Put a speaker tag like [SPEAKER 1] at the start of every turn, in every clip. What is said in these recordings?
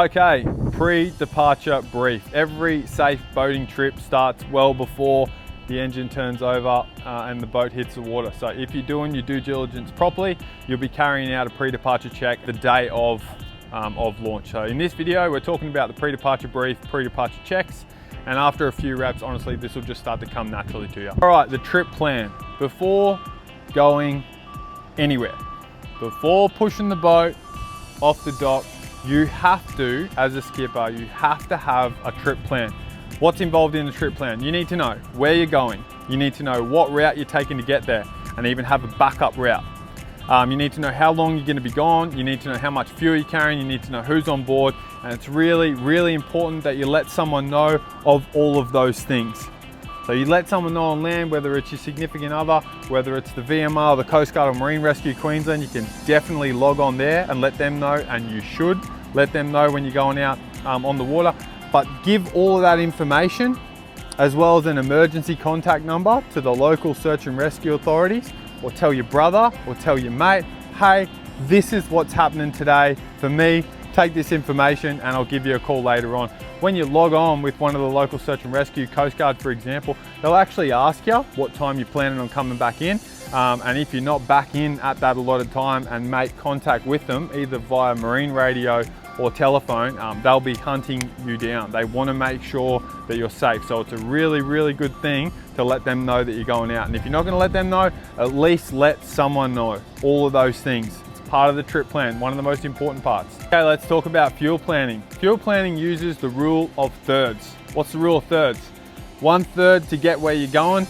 [SPEAKER 1] Okay, pre-departure brief. Every safe boating trip starts well before the engine turns over and the boat hits the water. So if you're doing your due diligence properly, you'll be carrying out a pre-departure check the day of launch. So in this video, we're talking about the pre-departure brief, pre-departure checks, and after a few reps, honestly, this will just start to come naturally to you. All right, the trip plan. Before going anywhere, before pushing the boat off the dock, you have to, as a skipper, you have to have a trip plan. What's involved in the trip plan? You need to know where you're going. You need to know what route you're taking to get there, and even have a backup route. You need to know how long you're going to be gone. You need to know how much fuel you're carrying. You need to know who's on board. And it's really, really important that you let someone know of all of those things. So you let someone know on land, whether it's your significant other, whether it's the VMR, the Coast Guard or Marine Rescue Queensland, you can definitely log on there and let them know, and you should let them know when you're going out on the water. But give all of that information, as well as an emergency contact number, to the local search and rescue authorities, or tell your brother or tell your mate, hey, this is what's happening today for me. Take this information and I'll give you a call later on. When you log on with one of the local search and rescue, Coast Guard for example, they'll actually ask you what time you're planning on coming back in. And if you're not back in at that allotted time and make contact with them, either via marine radio or telephone, they'll be hunting you down. They want to make sure that you're safe. So it's a really, really good thing to let them know that you're going out. And if you're not going to let them know, at least let someone know. All of those things. It's part of the trip plan, one of the most important parts. Okay, let's talk about fuel planning. Fuel planning uses the rule of thirds. What's the rule of thirds? 1/3 to get where you're going,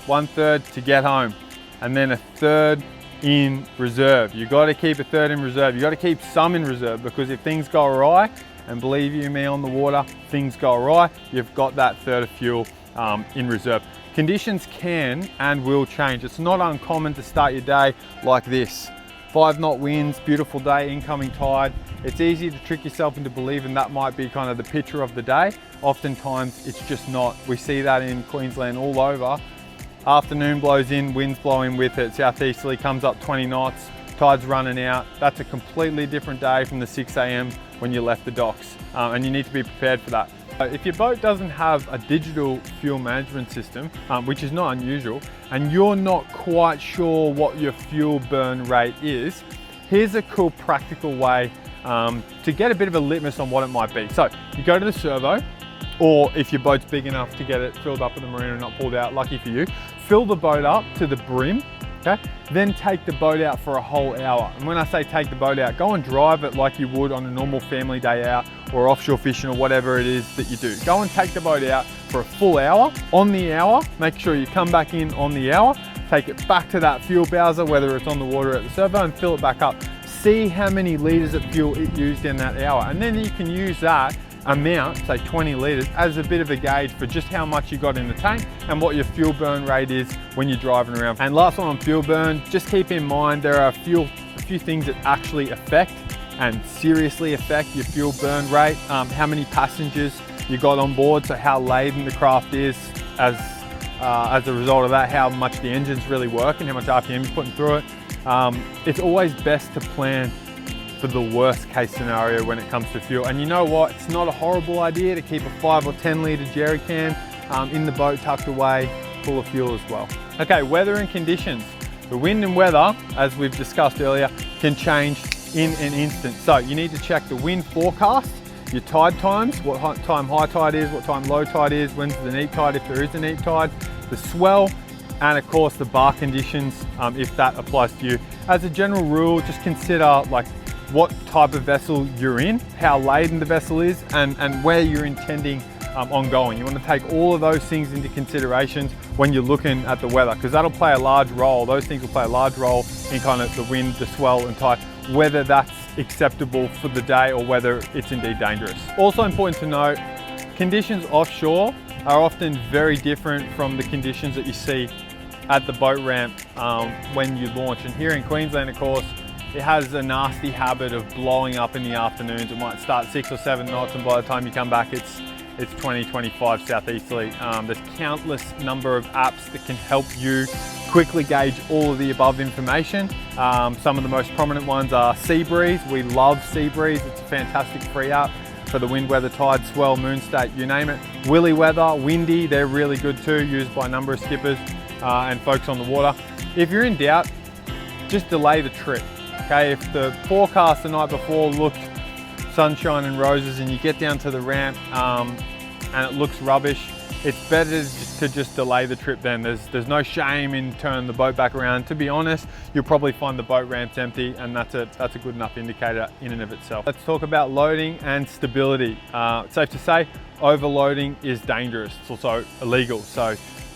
[SPEAKER 1] 1/3 to get home, and then 1/3 in reserve. You got to keep 1/3 in reserve. You got to keep some in reserve, because if things go awry, and believe you me on the water, things go awry, you've got that 1/3 of fuel in reserve. Conditions can and will change. It's not uncommon to start your day like this. 5-knot winds, beautiful day, incoming tide. It's easy to trick yourself into believing that might be kind of the picture of the day. Oftentimes it's just not. We see that in Queensland all over. Afternoon blows in, winds blowing with it, southeasterly, comes up 20 knots, tide's running out. That's a completely different day from the 6 a.m. when you left the docks, and you need to be prepared for that. If your boat doesn't have a digital fuel management system, which is not unusual, and you're not quite sure what your fuel burn rate is, here's a cool practical way to get a bit of a litmus on what it might be. So you go to the servo, or if your boat's big enough to get it filled up in the marina and not pulled out, lucky for you, fill the boat up to the brim, okay? Then take the boat out for a whole hour. And when I say take the boat out, go and drive it like you would on a normal family day out, or offshore fishing, or whatever it is that you do. Go and take the boat out for a full hour. On the hour, make sure you come back in on the hour, take it back to that fuel bowser, whether it's on the water or at the servo, and fill it back up. See how many litres of fuel it used in that hour. And then you can use that amount, say 20 litres, as a bit of a gauge for just how much you got in the tank and what your fuel burn rate is when you're driving around. And last one on fuel burn, just keep in mind there are a few things that actually affect and seriously affect your fuel burn rate. How many passengers you got on board, so how laden the craft is as a result of that, how much the engine's really working, how much RPM you're putting through it. It's always best to plan for the worst case scenario when it comes to fuel. And you know what? It's not a horrible idea to keep a 5 or 10 litre jerry can in the boat tucked away, full of fuel as well. Okay, weather and conditions. The wind and weather, as we've discussed earlier, can change in an instant. So you need to check the wind forecast, your tide times, what time high tide is, what time low tide is, when's the neap tide if there is a neap tide, the swell, and of course the bar conditions if that applies to you. As a general rule, just consider like what type of vessel you're in, how laden the vessel is, and where you're intending on going. You want to take all of those things into considerations when you're looking at the weather, because that'll play a large role. Those things will play a large role in kind of the wind, the swell and tide, whether that's acceptable for the day or whether it's indeed dangerous. Also important to note, conditions offshore are often very different from the conditions that you see at the boat ramp when you launch. And here in Queensland, of course, it has a nasty habit of blowing up in the afternoons. It might start 6 or 7 knots, and by the time you come back, it's 20, 25 southeasterly. There's countless number of apps that can help you quickly gauge all of the above information. Some of the most prominent ones are Sea Breeze. We love Sea Breeze. It's a fantastic free app. for the wind, weather, tide, swell, moon state, you name it. Willy weather, windy, they're really good too, used by a number of skippers and folks on the water. If you're in doubt, just delay the trip, okay? If the forecast the night before looked sunshine and roses and you get down to the ramp and it looks rubbish, it's better to just delay the trip then. There's no shame in turning the boat back around. To be honest, you'll probably find the boat ramps empty, and that's a good enough indicator in and of itself. Let's talk about loading and stability. It's safe to say, overloading is dangerous. It's also illegal. So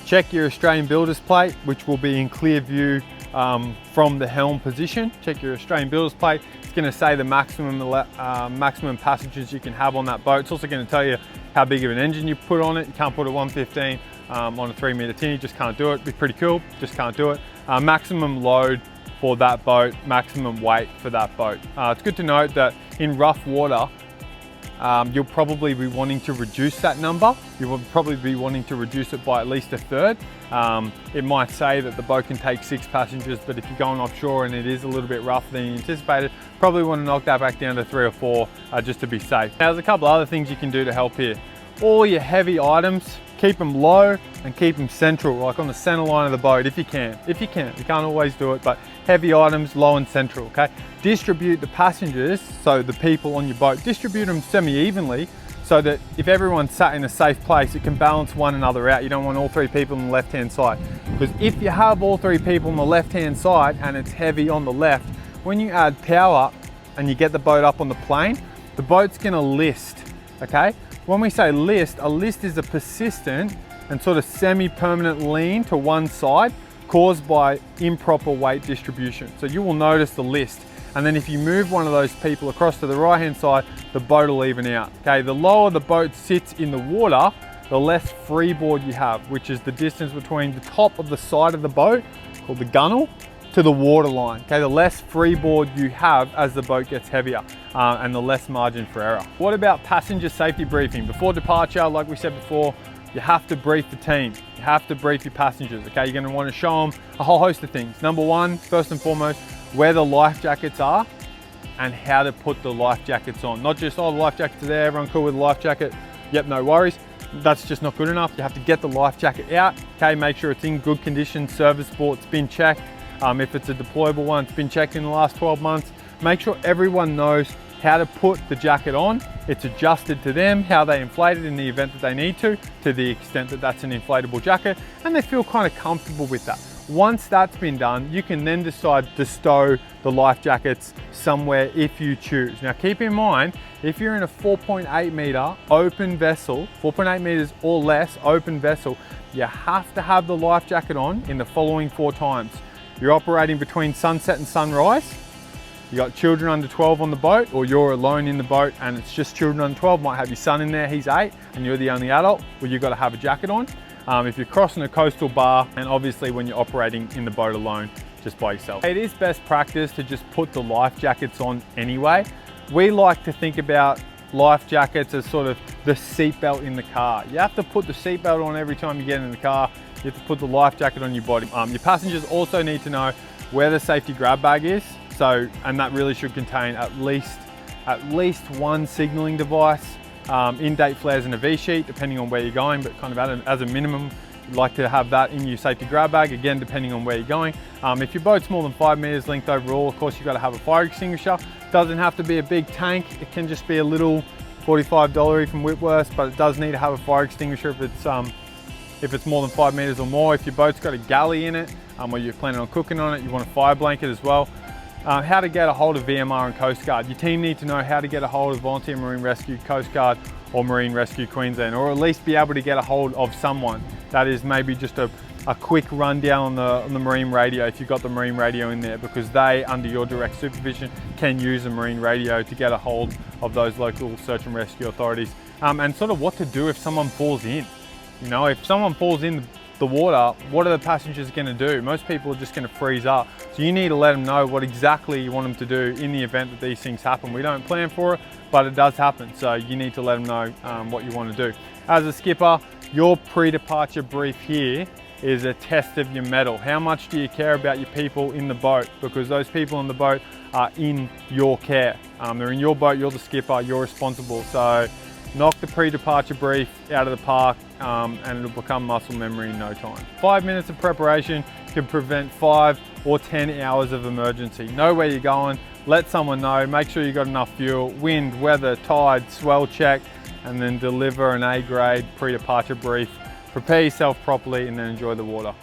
[SPEAKER 1] check your Australian builder's plate, which will be in clear view from the helm position. Check your Australian builder's plate. It's going to say the maximum passengers you can have on that boat. It's also going to tell you how big of an engine you put on it. You can't put a 115 on a 3-meter tin. You just can't do it. It'd be pretty cool, just can't do it. Maximum load for that boat, maximum weight for that boat. It's good to note that in rough water, you'll probably be wanting to reduce that number. You will probably be wanting to reduce it by at least a third. It might say that the boat can take 6 passengers, but if you're going offshore and it is a little bit rougher than you anticipated, probably want to knock that back down to 3 or 4 just to be safe. Now, there's a couple other things you can do to help here. All your heavy items, keep them low and keep them central, like on the center line of the boat if you can. If you can, you can't always do it, but heavy items low and central, okay? Distribute the passengers, so the people on your boat, distribute them semi-evenly so that if everyone's sat in a safe place, it can balance one another out. You don't want all 3 people on the left-hand side. Because if you have all 3 people on the left-hand side and it's heavy on the left, when you add power and you get the boat up on the plane, the boat's gonna list, okay? When we say list, a list is a persistent and sort of semi-permanent lean to one side caused by improper weight distribution. So you will notice the list. And then if you move one of those people across to the right-hand side, the boat will even out. Okay, the lower the boat sits in the water, the less freeboard you have, which is the distance between the top of the side of the boat, called the gunnel, to the water line. Okay, the less freeboard you have as the boat gets heavier and the less margin for error. What about passenger safety briefing? Before departure, like we said before, you have to brief the team. You have to brief your passengers, okay? You're gonna wanna show them a whole host of things. Number one, first and foremost, where the life jackets are and how to put the life jackets on. Not just, oh, the life jackets are there, everyone cool with the life jacket. Yep, no worries. That's just not good enough. You have to get the life jacket out, okay? Make sure it's in good condition, service port, it's been checked. If it's a deployable one, it's been checked in the last 12 months. Make sure everyone knows how to put the jacket on. It's adjusted to them, how they inflate it in the event that they need to the extent that that's an inflatable jacket, and they feel kind of comfortable with that. Once that's been done, you can then decide to stow the life jackets somewhere if you choose. Now keep in mind, if you're in a 4.8 meter open vessel, 4.8 meters or less open vessel, you have to have the life jacket on in the following 4 times. You're operating between sunset and sunrise, you got children under 12 on the boat, or you're alone in the boat and it's just children under 12, might have your son in there, he's 8, and you're the only adult, well, you've got to have a jacket on. If you're crossing a coastal bar, and obviously when you're operating in the boat alone, just by yourself. It is best practice to just put the life jackets on anyway. We like to think about life jackets as sort of the seatbelt in the car. You have to put the seatbelt on every time you get in the car. You have to put the life jacket on your body. Your passengers also need to know where the safety grab bag is. So, and that really should contain at least one signaling device, in-date flares and a V-sheet, depending on where you're going, but kind of as a minimum, you'd like to have that in your safety grab bag, again, depending on where you're going. If your boat's more than 5 meters length overall, of course, you've got to have a fire extinguisher. Doesn't have to be a big tank. It can just be a little $45 from Whitworth, but it does need to have a fire extinguisher if it's more than 5 meters or more. If your boat's got a galley in it, or you're planning on cooking on it, you want a fire blanket as well. How to get a hold of VMR and Coast Guard. Your team need to know how to get a hold of Volunteer Marine Rescue, Coast Guard, or Marine Rescue Queensland, or at least be able to get a hold of someone. That is maybe just a quick rundown on the marine radio if you've got the marine radio in there, because they, under your direct supervision, can use a marine radio to get a hold of those local search and rescue authorities. And sort of what to do if someone falls in. You know, if someone falls in the water, what are the passengers going to do? Most people are just going to freeze up. So you need to let them know what exactly you want them to do in the event that these things happen. We don't plan for it, but it does happen. So you need to let them know what you want to do. As a skipper, your pre-departure brief here is a test of your mettle. How much do you care about your people in the boat? Because those people in the boat are in your care. They're in your boat, you're the skipper, you're responsible. So knock the pre-departure brief out of the park and it'll become muscle memory in no time. 5 minutes of preparation can prevent 5 or 10 hours of emergency. Know where you're going, let someone know, make sure you got enough fuel, wind, weather, tide, swell check, and then deliver an A-grade pre-departure brief. Prepare yourself properly and then enjoy the water.